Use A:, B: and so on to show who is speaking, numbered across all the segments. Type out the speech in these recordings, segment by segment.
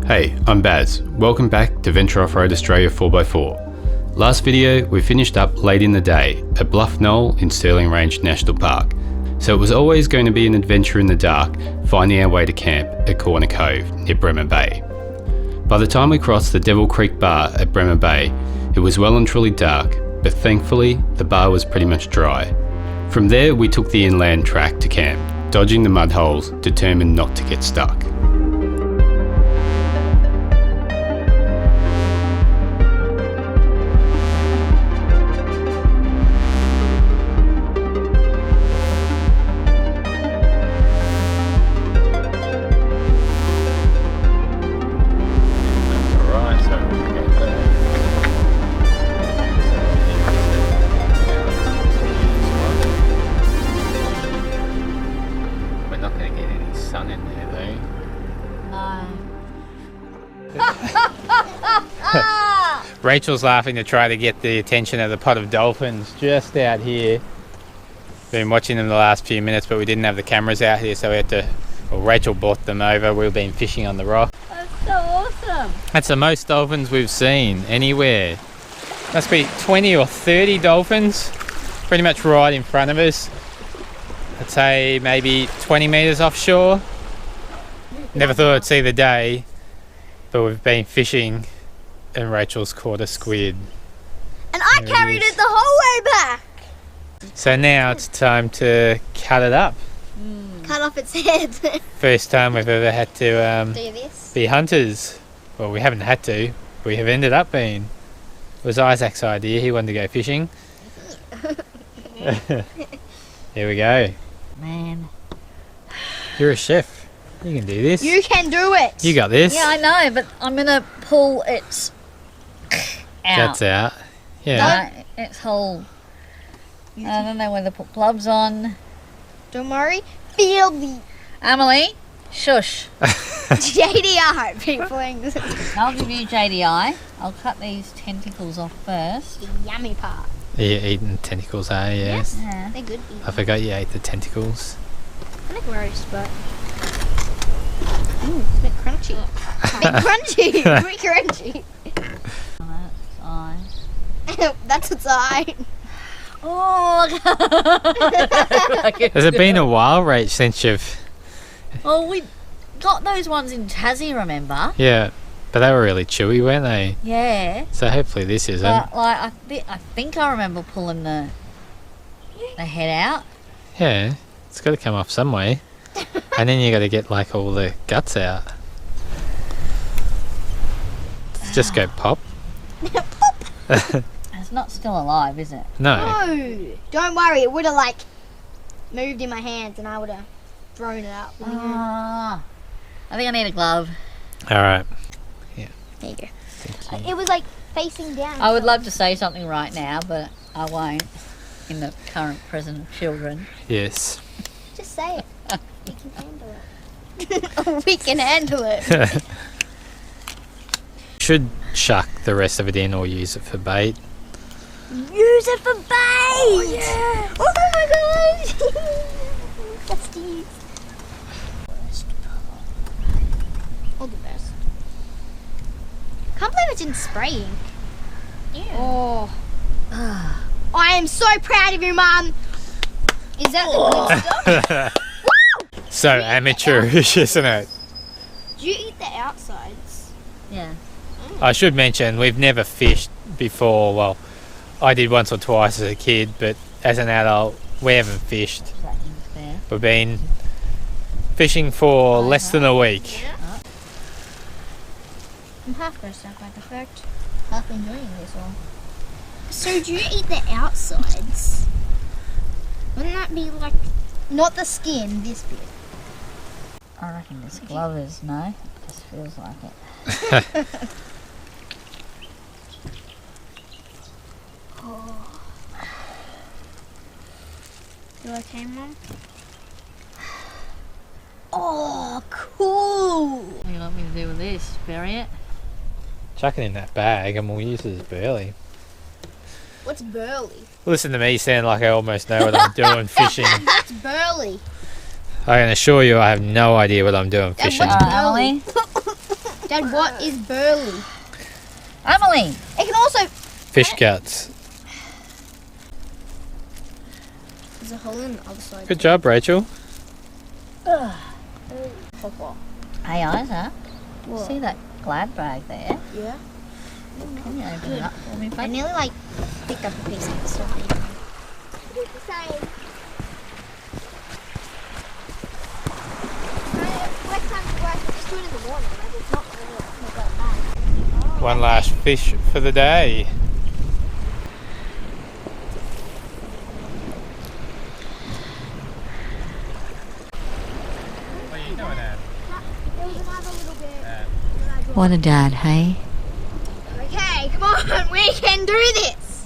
A: Hey, I'm Baz. Welcome back to Venture Offroad Australia 4x4. Last video, we finished up late in the day at Bluff Knoll in Stirling Range National Park. So it was always going to be an adventure in the dark, finding our way to camp at Corner Cove near Bremer Bay. By the time we crossed the Devil Creek Bar at Bremer Bay, it was well and truly dark, but thankfully the bar was pretty much dry. From there we took the inland track to camp, dodging the mud holes, determined not to get stuck. Racheal's laughing to try to get the attention of the pod of dolphins just out here. Been watching them the last few minutes, but we didn't have the cameras out here, so we had to, well, Racheal brought them over. We've been fishing on the rock.
B: That's so awesome.
A: That's the most dolphins we've seen anywhere. Must be 20 or 30 dolphins, pretty much right in front of us. I'd say maybe 20 metres offshore. Never thought I'd see the day, but we've been fishing and Racheal's caught a squid.
B: And I carried it the whole way back.
A: So now it's time to cut it up.
B: Cut off its head.
A: First time we've ever had to
B: Do this.
A: be hunters. Well, we haven't had to. We have ended up being. It was Isaac's idea. He wanted to go fishing. Here we go.
B: Man.
A: You're a chef. You can do this.
B: You can do it.
A: You got this.
C: Yeah, I know, but I'm gonna pull its out.
A: That's out. Yeah.
C: No, its whole. I don't know whether to put gloves on.
B: Don't worry. Feel the
C: Emily, shush.
B: JDR people.
C: I'll give you JDI. I'll cut these tentacles off first.
B: The yummy part.
A: You're eating tentacles, are you? Yes.
C: Yeah.
B: They're good.
A: I forgot you ate the tentacles.
B: I like roast, but it's a bit crunchy. A bit crunchy. A bit crunchy.
C: That's eye.
B: That's its eye.
C: Oh.
A: Has it been a while, Rach, since you've...
C: Well, we got those ones in Tassie, remember?
A: Yeah, but they were really chewy, weren't they?
C: Yeah.
A: So hopefully this isn't.
C: But like, I think I remember pulling the head out.
A: Yeah, it's got to come off some way. And then you got to get like all the guts out. Just go pop.
C: It's not still alive, is it?
A: No.
B: No. Don't worry. It would have like moved in my hands, and I would have thrown it out.
C: Ah, I think I need a glove.
A: All right.
B: There you go.
A: Thank you.
B: It was like facing down.
C: I would love to say something right now, but I won't. In the current present of children.
A: Yes.
B: Just say it. We can handle it. We can handle it.
A: Should chuck the rest of it in or use it for bait.
B: Use it for bait. Oh, yeah. Oh my gosh. That's Steve. All the best. Can't believe it's in spraying.
C: Yeah.
B: Oh. I am so proud of you, Mum. Is that the good stuff?
A: So amateurish, isn't it?
B: Do you eat the outsides?
C: Yeah.
A: I should mention we've never fished before. Well, I did once or twice as a kid, but as an adult, we haven't fished.
C: That thing's there.
A: We've been fishing for less than a week.
B: I'm half dressed up like a fact. Half enjoying this one. So do you eat the outsides? Wouldn't that be like, not the skin, this bit?
C: I reckon this glove is no. It just feels like it.
B: Oh. You okay, Mum? Oh, cool!
C: What do you want me to do with this? Bury it?
A: Chuck it in that bag and we'll use it as burley.
B: What's burley?
A: Listen to me sound like I almost know what I'm doing fishing.
B: What's burley?
A: I can assure you I have no idea what I'm doing fishing.
B: what's-
C: Emily,
B: Dad, what is burley?
C: Emily!
B: It can also...
A: Fish guts.
B: There's a hole in the other side.
A: Good job, Rachel.
C: Hey, Isaac.
B: What?
C: See that glad bag there?
B: Yeah.
C: Can you open it up for me,
B: I
C: babe?
B: nearly like picked up a piece of the stuff. It's the same. Next time you work, just do it in the morning. Like it's not that bad.
A: One last fish for the day. What are you doing, Anne?
B: There was another little bit.
C: What a dad, hey?
B: Okay, come on, we can do this.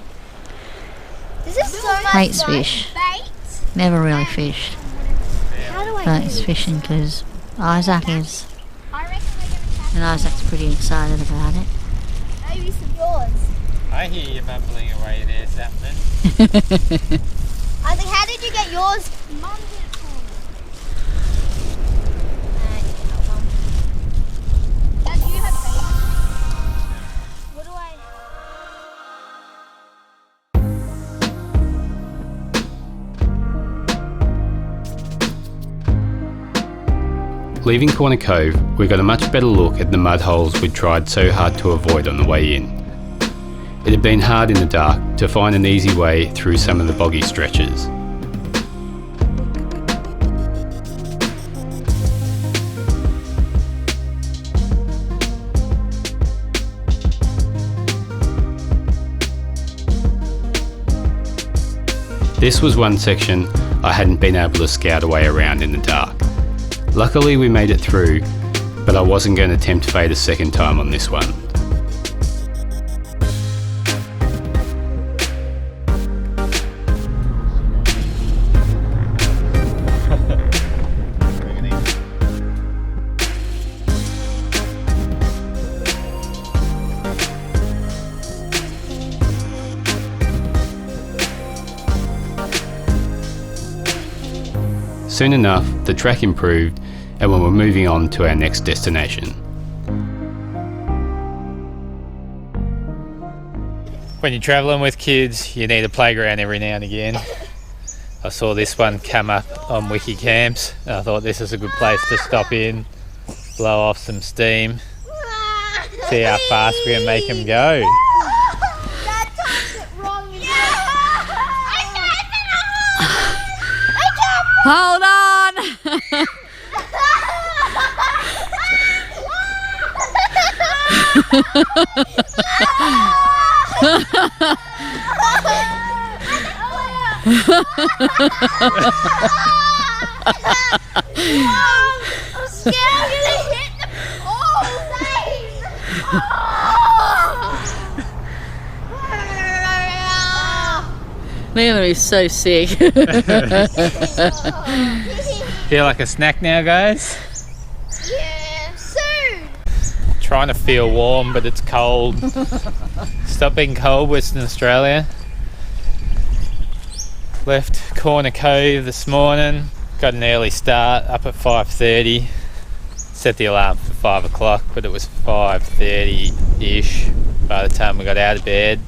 B: This is so much
C: Hates
B: fun.
C: fish.
B: Bait.
C: Never really fished.
B: How do I
C: But
B: do
C: he's
B: this?
C: fishing because Isaac is.
B: I reckon we're going to catch
C: And Isaac's pretty excited about it.
B: maybe some yours.
A: I hear you mumbling away there, something.
B: I think, how did you get yours? Mum did it for me. Dad, do you have bait? What do I...
A: Leaving Corner Cove, we got a much better look at the mud holes we'd tried so hard to avoid on the way in. It had been hard in the dark to find an easy way through some of the boggy stretches. This was one section I hadn't been able to scout a way around in the dark. Luckily we made it through, but I wasn't going to tempt fate a second time on this one. Soon enough, the track improved and we were moving on to our next destination. When you're travelling with kids, you need a playground every now and again. I saw this one come up on Wiki Camps and I thought this is a good place to stop in, blow off some steam, see how fast we can make them go.
B: Dad touched it wrong.
C: Hold on!
B: I'm scared I'm gonna hit the
C: They're gonna be so sick.
A: Feel like a snack now, guys?
B: Yeah, soon.
A: Trying to feel warm, but it's cold. Stop being cold, Western Australia. Left Corner Cove this morning. Got an early start, up at 5:30. Set the alarm for 5 o'clock, but it was 5:30-ish by the time we got out of bed.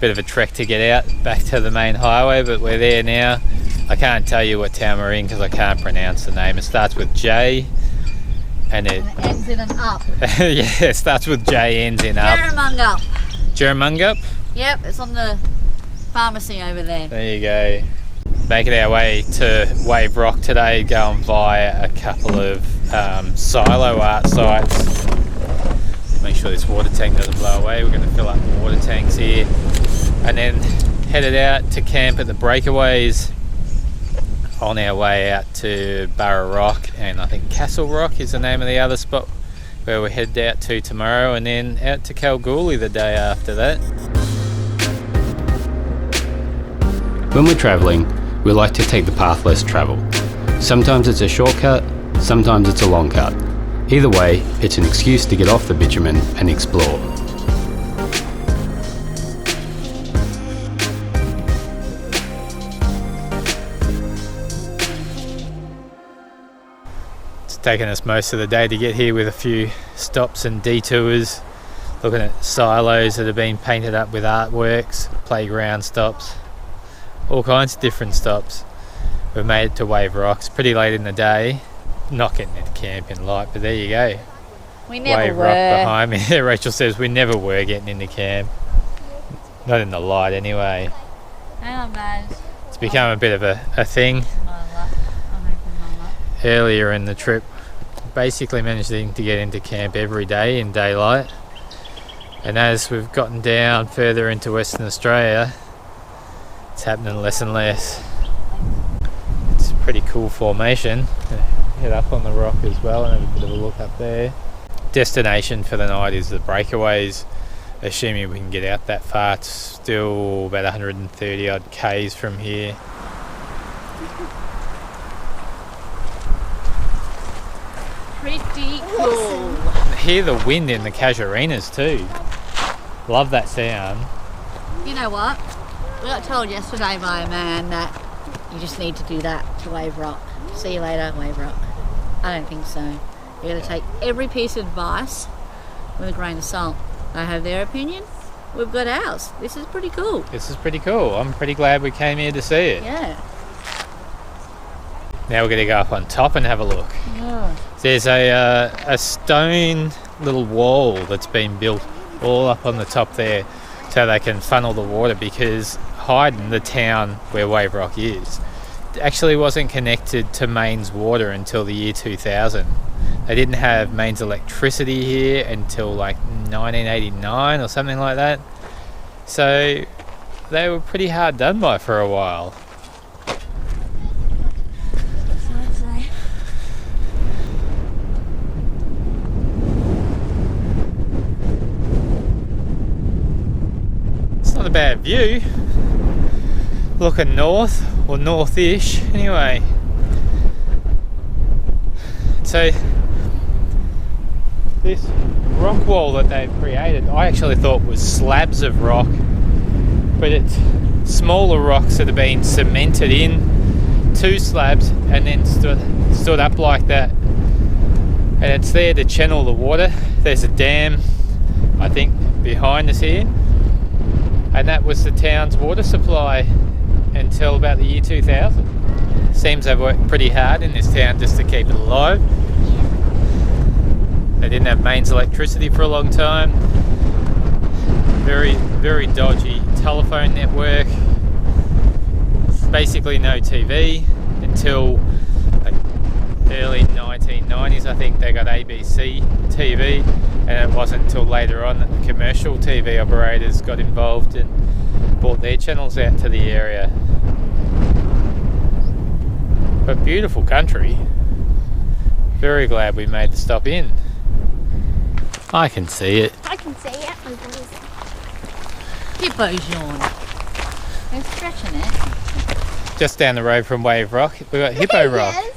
A: Bit of a trek to get out back to the main highway, but we're there now. I can't tell you what town we're in because I can't pronounce the name. It starts with J and it
C: Ends in an up.
A: yeah, it starts with J, ends in up.
C: Jerramungup.
A: Jerramungup?
C: Yep, it's on the pharmacy over there.
A: There you go. Making our way to Wave Rock today, going via a couple of silo art sites. Make sure this water tank doesn't blow away. We're going to fill up the water tanks here and then headed out to camp at the breakaways on our way out to Burra Rock, and I think Castle Rock is the name of the other spot where we're headed out to tomorrow, and then out to Kalgoorlie the day after that. When we're travelling, we like to take the path less travelled. Sometimes it's a shortcut, sometimes it's a long cut. Either way, it's an excuse to get off the bitumen and explore. It's
D: taken us most of the day to get here with a few stops and detours, looking at silos that have been painted up with artworks, playground stops, all kinds of different stops. We've made it to Wave Rocks pretty late in the day, not getting into camp in light, but there you go.
C: We never
D: Wave
C: were.
D: Rock behind me. Racheal says we never were getting into camp. Not in the light anyway.
C: Hang on, guys.
D: It's become a bit of a thing.
C: My luck. I'm hoping my luck.
D: Earlier in the trip, basically managing to get into camp every day in daylight. And as we've gotten down further into Western Australia, it's happening less and less. It's a pretty cool formation. Head up on the rock as well and have a bit of a look up there. Destination for the night is the breakaways, assuming we can get out that far. It's still about 130 odd k's from here.
C: Pretty cool.
D: Hear the wind in the casuarinas too. Love that sound.
C: You know what? We got told yesterday by a man that you just need to do that to Wave Rock. See you later, Wave Rock. I don't think so. You're going to take every piece of advice with a grain of salt. They have their opinion. We've got ours. This is pretty cool.
D: This is pretty cool. I'm pretty glad we came here to see it.
C: Yeah.
D: Now we're going to go up on top and have a look.
C: Yeah.
D: There's a stone little wall that's been built all up on the top there so they can funnel the water, because Hyden, the town where Wave Rock is, actually wasn't connected to mains water until the year 2000. They didn't have mains electricity here until like 1989 or something like that. So they were pretty hard done by for a while. It's not a bad view. Looking north, or north-ish anyway. So this rock wall that they've created, I actually thought was slabs of rock, but it's smaller rocks that have been cemented in to slabs and then stood up like that, and it's there to channel the water. There's a dam, I think, behind us here, and that was the town's water supply until about the year 2000. Seems they've worked pretty hard in this town just to keep it alive. They didn't have mains electricity for a long time. Very, very dodgy telephone network. Basically no TV until like early 1990s. I think they got ABC TV, and it wasn't until later on that the commercial TV operators got involved and brought their channels out to the area. But beautiful country. Very glad we made the stop in. I can see it.
B: I can see it. Oh, what is it?
C: Hippo's yawn. They're stretching it.
D: Just down the road from Wave Rock, we've got Hippo Rock.
B: Yes.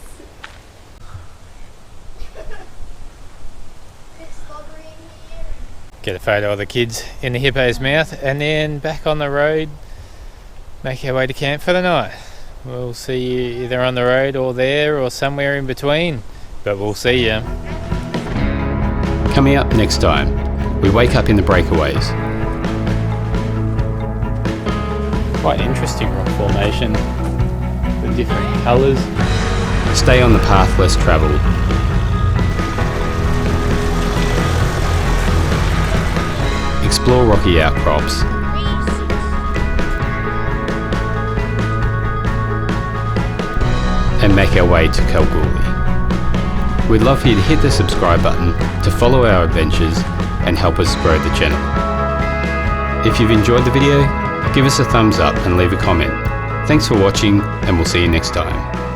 B: Bit slobbery in here.
D: Get a photo of the kids in the hippo's mouth, and then back on the road, make our way to camp for the night. We'll see you either on the road or there or somewhere in between, but we'll see you.
A: Coming up next time, we wake up in the breakaways.
D: Quite interesting rock formation with different colours.
A: Stay on the path less travelled. Explore rocky outcrops. And make our way to Kalgoorlie. We'd love for you to hit the subscribe button to follow our adventures and help us grow the channel. If you've enjoyed the video, give us a thumbs up and leave a comment. Thanks for watching, and we'll see you next time.